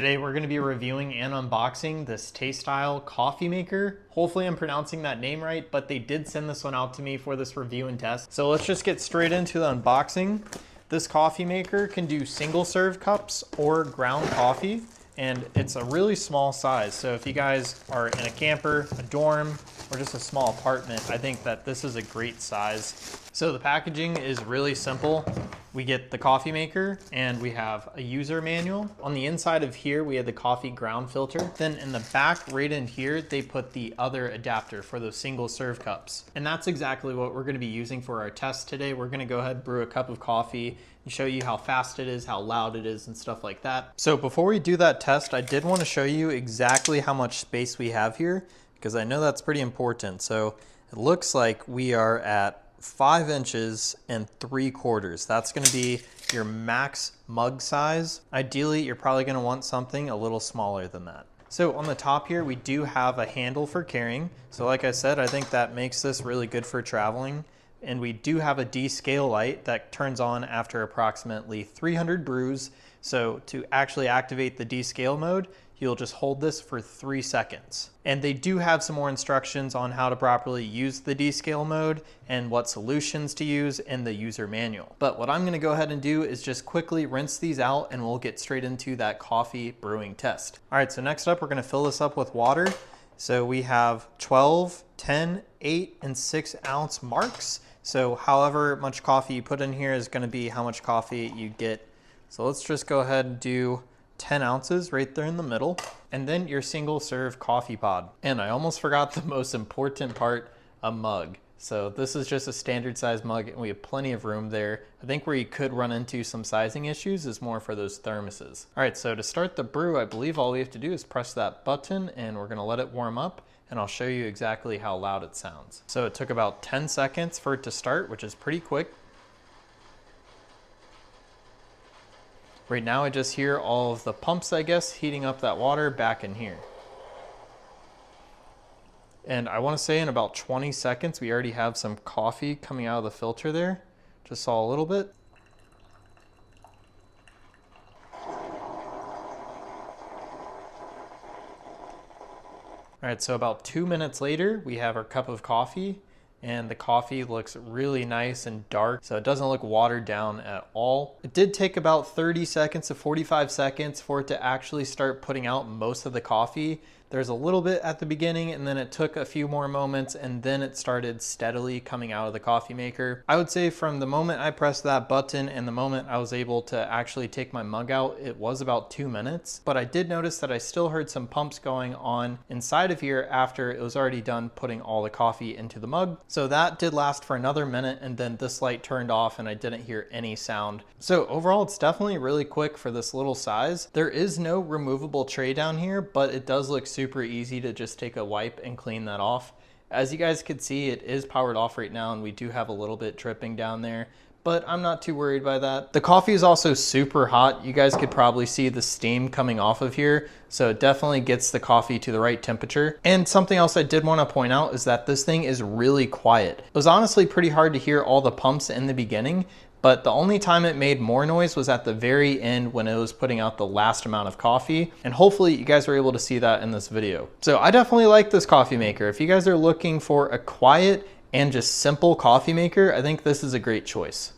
Today we're going to be reviewing and unboxing this Tastyle coffee maker. Hopefully I'm pronouncing that name right, but they did send this one out to me for this review and test. So let's just get straight into the unboxing. This coffee maker can do single serve cups or ground coffee, and it's a really small size. So if you guys are in a camper, a dorm, or just a small apartment, I think that this is a great size. So the packaging is really simple. We get the coffee maker and we have a user manual. On the inside of here, we have the coffee ground filter. Then in the back, right in here, they put the other adapter for those single serve cups. And that's exactly what we're gonna be using for our test today. We're gonna go ahead and brew a cup of coffee and show you how fast it is, how loud it is, and stuff like that. So before we do that test, I did wanna show you exactly how much space we have here, because I know that's pretty important. So it looks like we are at 5 inches and 3/4. That's gonna be your max mug size. Ideally, you're probably gonna want something a little smaller than that. So on the top here, we do have a handle for carrying. So like I said, I think that makes this really good for traveling. And we do have a descale light that turns on after approximately 300 brews. So to actually activate the descale mode, you'll just hold this for 3 seconds. And they do have some more instructions on how to properly use the descale mode and what solutions to use in the user manual. But what I'm gonna go ahead and do is just quickly rinse these out and we'll get straight into that coffee brewing test. All right, so next up, we're gonna fill this up with water. So we have 12, 10, 8, and 6 ounce marks. So however much coffee you put in here is gonna be how much coffee you get. So let's just go ahead and do 10 ounces right there in the middle, and then your single serve coffee pod. And I almost forgot the most important part, a mug. So this is just a standard size mug and we have plenty of room there. I think where you could run into some sizing issues is more for those thermoses. All right, so to start the brew, I believe all we have to do is press that button and we're gonna let it warm up, and I'll show you exactly how loud it sounds. So it took about 10 seconds for it to start, which is pretty quick. Right now I just hear all of the pumps, I guess, heating up that water back in here. And I want to say in about 20 seconds, we already have some coffee coming out of the filter there. Just saw a little bit. All right, so about 2 minutes later, we have our cup of coffee. And the coffee looks really nice and dark, so it doesn't look watered down at all. It did take about 30 seconds to 45 seconds for it to actually start putting out most of the coffee. There's a little bit at the beginning, and then it took a few more moments, and then it started steadily coming out of the coffee maker. I would say from the moment I pressed that button and the moment I was able to actually take my mug out, it was about 2 minutes. But I did notice that I still heard some pumps going on inside of here after it was already done putting all the coffee into the mug. So that did last for another minute, and then this light turned off and I didn't hear any sound. So overall, it's definitely really quick for this little size. There is no removable tray down here, but it does look super easy to just take a wipe and clean that off. As you guys can see, it is powered off right now and we do have a little bit dripping down there, but I'm not too worried by that. The coffee is also super hot. You guys could probably see the steam coming off of here, so it definitely gets the coffee to the right temperature. And something else I did want to point out is that this thing is really quiet. It was honestly pretty hard to hear all the pumps in the beginning, but the only time it made more noise was at the very end when it was putting out the last amount of coffee. And hopefully you guys were able to see that in this video. So I definitely like this coffee maker. If you guys are looking for a quiet and just simple coffee maker, I think this is a great choice.